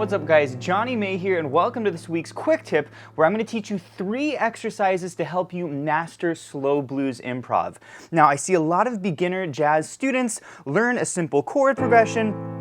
What's up guys, Jonny May here and welcome to this week's quick tip where I'm going to teach you 3 exercises to help you master slow blues improv. Now I see a lot of beginner jazz students learn a simple chord progression,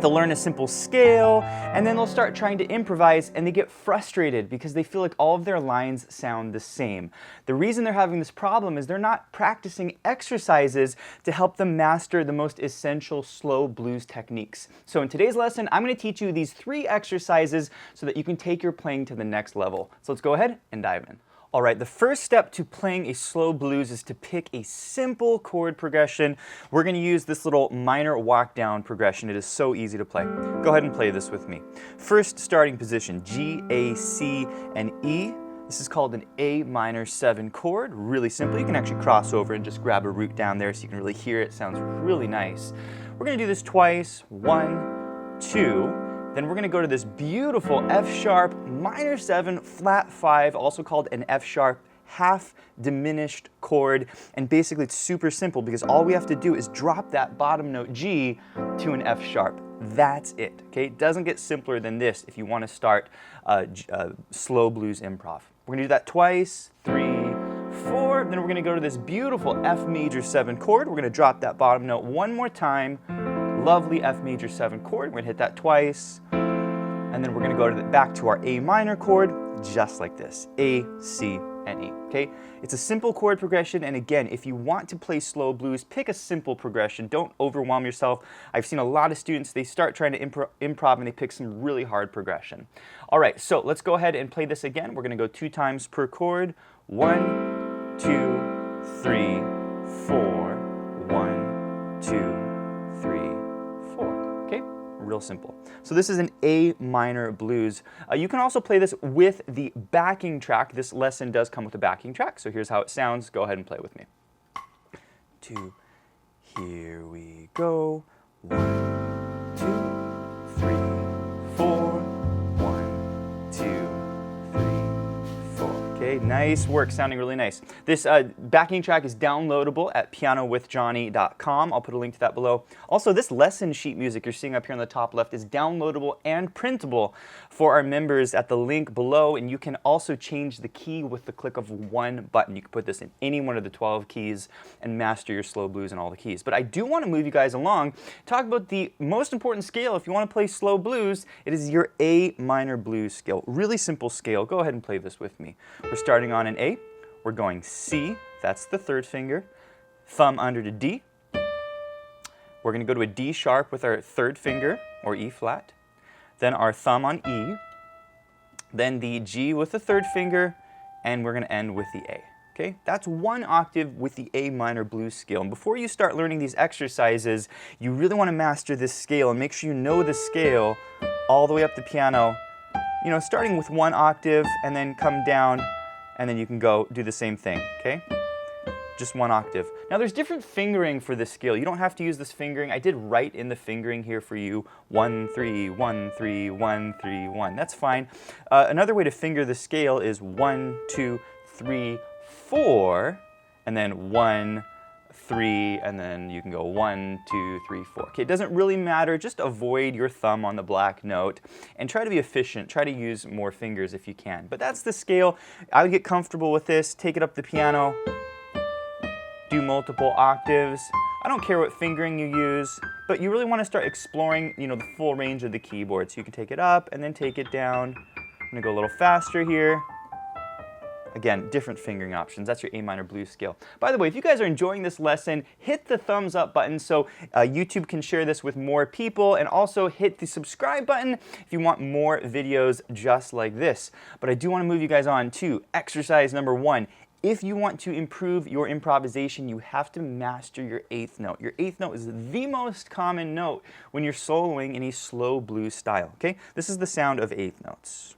they'll learn a simple scale, and then they'll start trying to improvise and they get frustrated because they feel like all of their lines sound the same. The reason they're having this problem is they're not practicing exercises to help them master the most essential slow blues techniques. So in today's lesson, I'm going to teach you these 3 exercises so that you can take your playing to the next level. So let's go ahead and dive in. Alright, the first step to playing a slow blues is to pick a simple chord progression. We're going to use this little minor walk-down progression. It is so easy to play. Go ahead and play this with me. First starting position, G, A, C, and E. This is called an A minor 7 chord. Really simple. You can actually cross over and just grab a root down there so you can really hear it. It sounds really nice. We're going to do this twice. 1, 2. Then we're going to go to this beautiful F sharp minor 7 flat 5, also called an F sharp half diminished chord. And basically it's super simple because all we have to do is drop that bottom note G to an F sharp. That's it. Okay, it doesn't get simpler than this if you want to start slow blues improv. We're going to do that twice, 3, 4. Then we're going to go to this beautiful F major 7 chord. We're going to drop that bottom note one more time. Lovely F major 7 chord. We're going to hit that twice. And then we're going to go to back to our A minor chord, just like this. A, C, and E. Okay? It's a simple chord progression, and again, if you want to play slow blues, pick a simple progression. Don't overwhelm yourself. I've seen a lot of students, they start trying to improv and they pick some really hard progression. Alright, so let's go ahead and play this again. We're going to go 2 times per chord. 1, 2, 3, 4. 1, 2, 3, 4. Okay? Real simple. So this is an A minor blues. You can also play this with the backing track. This lesson does come with a backing track, so here's how it sounds. Go ahead and play with me. 2, here we go. 1, 2, 3, 4. 1, 2, 3, 4. Okay, nice work, sounding really nice. This backing track is downloadable at pianowithjohnny.com. I'll put a link to that below. Also, this lesson sheet music you're seeing up here on the top left is downloadable and printable for our members at the link below, and you can also change the key with the click of one button. You can put this in any one of the 12 keys and master your slow blues in all the keys. But I do want to move you guys along, talk about the most important scale if you want to play slow blues. It is your A minor blues scale. Really simple scale. Go ahead and play this with me. We're starting on an A. We're going C, that's the 3rd finger, thumb under to D. We're going to go to a D sharp with our 3rd finger, or E flat. Then our thumb on E. Then the G with the 3rd finger, and we're going to end with the A. Okay? That's 1 octave with the A minor blues scale. And before you start learning these exercises, you really want to master this scale and make sure you know the scale all the way up the piano. You know, starting with 1 octave and then come down, and then you can go do the same thing, okay? Just 1 octave. Now there's different fingering for this scale. You don't have to use this fingering. I did write in the fingering here for you. 1, 3, 1, 3, 1, 3, 1. That's fine. Another way to finger the scale is 1, 2, 3, 4, and then 1, 3, and then you can go 1, 2, 3, 4. Okay, it doesn't really matter. Just avoid your thumb on the black note and try to be efficient. Try to use more fingers if you can. But that's the scale. I would get comfortable with this. Take it up the piano. Do multiple octaves. I don't care what fingering you use, but you really want to start exploring, you know, the full range of the keyboard. So you can take it up and then take it down. I'm going to go a little faster here. Again, different fingering options. That's your A minor blues scale. By the way, if you guys are enjoying this lesson, hit the thumbs up button so YouTube can share this with more people, and also hit the subscribe button if you want more videos just like this. But I do want to move you guys on to exercise number 1. If you want to improve your improvisation, you have to master your 8th note. Your 8th note is the most common note when you're soloing in a slow blues style. Okay? This is the sound of 8th notes.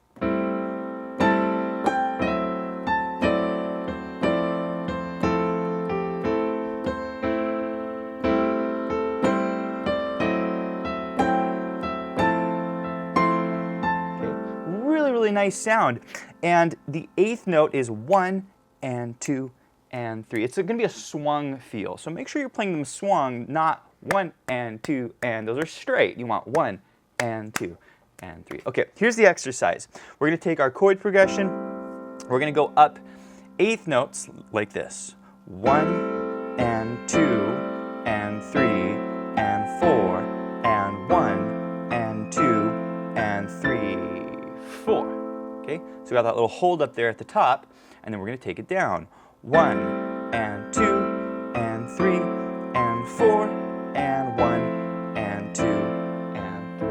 Really nice sound. And the 8th note is 1 and 2 and 3. It's going to be a swung feel. So make sure you're playing them swung, not 1 and 2 and those are straight. You want 1 and 2 and 3. Okay, here's the exercise. We're going to take our chord progression. We're going to go up eighth notes like this. 1 and 2 and 3 and 4 and 1 and 2 and 3, 4. Okay, so we got that little hold up there at the top, and then we're going to take it down. 1 and 2 and 3 and 4 and 1 and 2 and 3,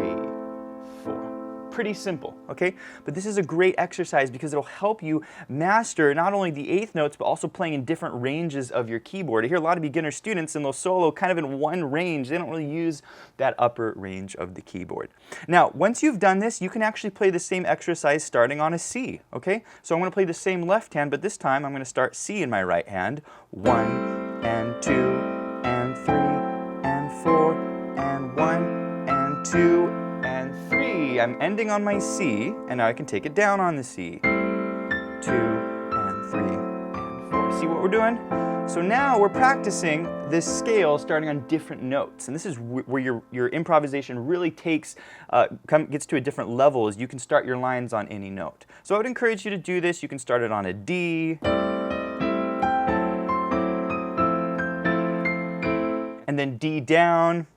4. Pretty simple, okay? But this is a great exercise because it'll help you master not only the eighth notes, but also playing in different ranges of your keyboard. I hear a lot of beginner students, and they'll solo kind of in one range. They don't really use that upper range of the keyboard. Now, once you've done this, you can actually play the same exercise starting on a C, okay? So I'm going to play the same left hand, but this time I'm going to start C in my right hand. 1 and 2 and 3 and 4 and 1 and 2 and 3. I'm ending on my C, and now I can take it down on the C. 2 and 3 and 4. See what we're doing? So now we're practicing this scale starting on different notes, and this is where your improvisation really gets to a different level, as you can start your lines on any note. So I would encourage you to do this. You can start it on a D, and then D down.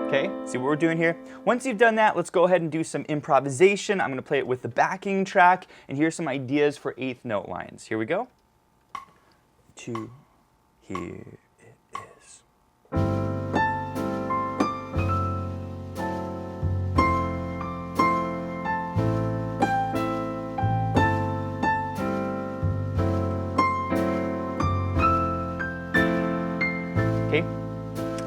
Okay, see what we're doing here? Once you've done that, let's go ahead and do some improvisation. I'm going to play it with the backing track, and here's some ideas for eighth note lines. Here we go. 2, here it is. Okay.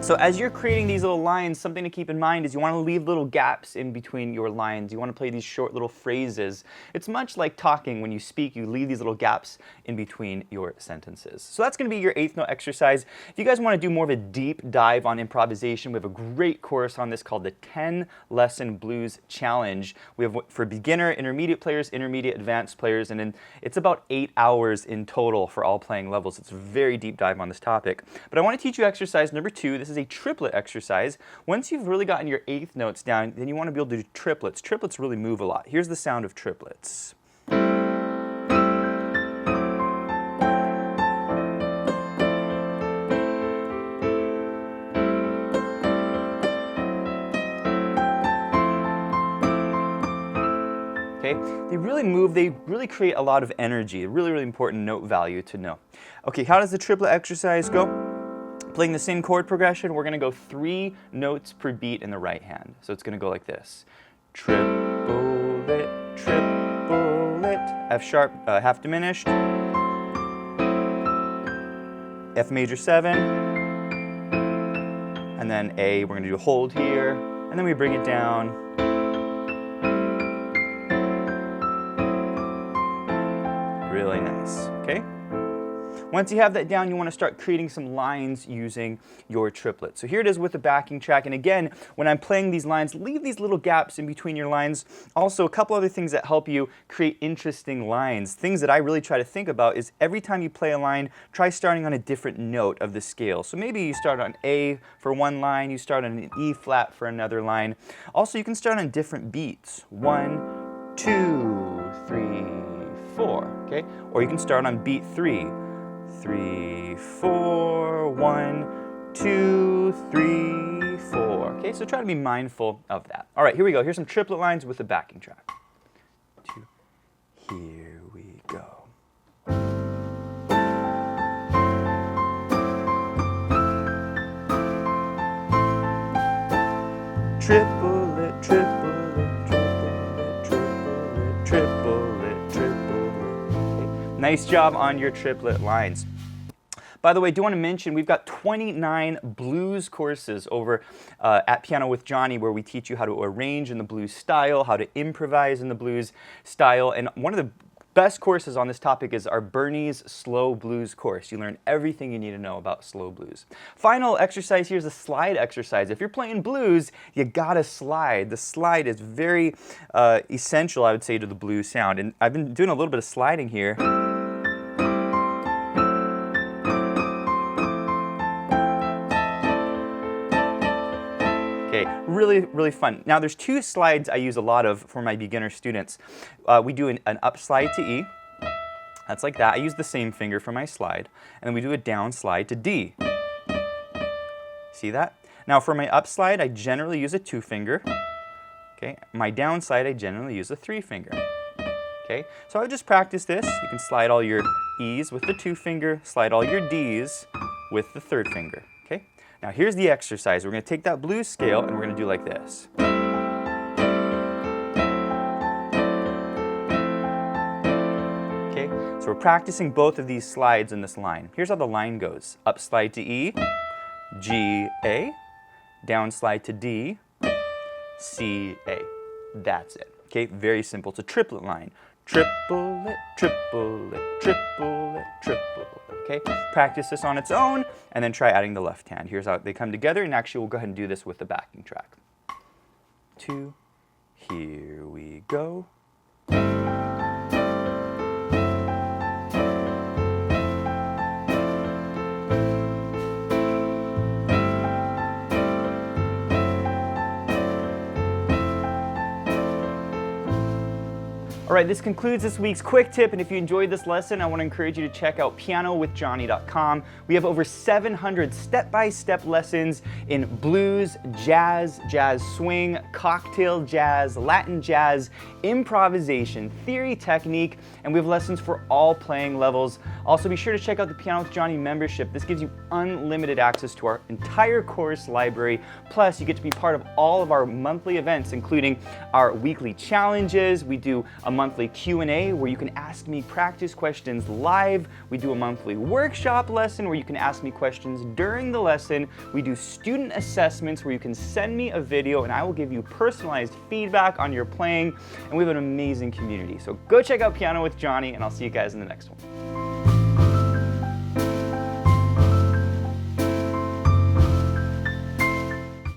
So as you're creating these little lines, something to keep in mind is you want to leave little gaps in between your lines. You want to play these short little phrases. It's much like talking. When you speak, you leave these little gaps in between your sentences. So that's going to be your eighth note exercise. If you guys want to do more of a deep dive on improvisation, we have a great course on this called the 10 Lesson Blues Challenge. We have for beginner, intermediate players, intermediate, advanced players, and then it's about 8 hours in total for all playing levels. It's a very deep dive on this topic. But I want to teach you exercise number 2. This is a triplet exercise. Once you've really gotten your eighth notes down, then you want to be able to do triplets. Triplets really move a lot. Here's the sound of triplets. Okay, they really move, they really create a lot of energy, a really, really important note value to know. Okay, how does the triplet exercise go? Playing the same chord progression, we're going to go 3 notes per beat in the right hand. So it's going to go like this. Triplet, triplet, F sharp, half diminished, F major 7, and then A, we're going to do a hold here, and then we bring it down. Really nice, okay? Once you have that down, you want to start creating some lines using your triplet. So here it is with the backing track. And again, when I'm playing these lines, leave these little gaps in between your lines. Also, a couple other things that help you create interesting lines. Things that I really try to think about is every time you play a line, try starting on a different note of the scale. So maybe you start on A for one line, you start on an E flat for another line. Also, you can start on different beats. 1, 2, 3, 4, okay? Or you can start on beat 3. 3, 4, 1, 2, 3, 4. Okay, so try to be mindful of that. All right, here we go. Here's some triplet lines with the backing track. 2, here we go. Triplet, triplet, triplet, triplet, triplet, triplet. Okay. Nice job on your triplet lines. By the way, I do want to mention we've got 29 blues courses over at Piano with Jonny, where we teach you how to arrange in the blues style, how to improvise in the blues style, and one of the best courses on this topic is our Bernie's Slow Blues course. You learn everything you need to know about slow blues. Final exercise here is a slide exercise. If you're playing blues, you gotta slide. The slide is very essential, I would say, to the blues sound. And I've been doing a little bit of sliding here. Okay, really, really fun. Now there's two slides I use a lot of for my beginner students. We do an up slide to E. That's like that. I use the same finger for my slide. And then we do a down slide to D. See that? Now for my up slide, I generally use a 2-finger. Okay, my down slide, I generally use a 3-finger. Okay, so I would just practice this. You can slide all your E's with the 2-finger, slide all your D's with the 3rd finger. Okay, now here's the exercise. We're going to take that blues scale and we're going to do like this. So we're practicing both of these slides in this line. Here's how the line goes. Up slide to E, G, A. Down slide to D, C, A. That's it. Okay, very simple. It's a triplet line. Triplet, triplet, triplet, triplet. Okay, practice this on its own and then try adding the left hand. Here's how they come together, and actually we'll go ahead and do this with the backing track. 2, here we go. All right, this concludes this week's quick tip, and if you enjoyed this lesson, I want to encourage you to check out pianowithjonny.com. We have over 700 step-by-step lessons in blues, jazz, jazz swing, cocktail jazz, Latin jazz, improvisation, theory, technique, and we have lessons for all playing levels. Also, be sure to check out the Piano with Jonny membership. This gives you unlimited access to our entire course library. Plus, you get to be part of all of our monthly events, including our weekly challenges. We do a monthly Q&A where you can ask me practice questions live. We do a monthly workshop lesson where you can ask me questions during the lesson. We do student assessments where you can send me a video and I will give you personalized feedback on your playing. And we have an amazing community. So go check out Piano with Jonny, and I'll see you guys in the next one.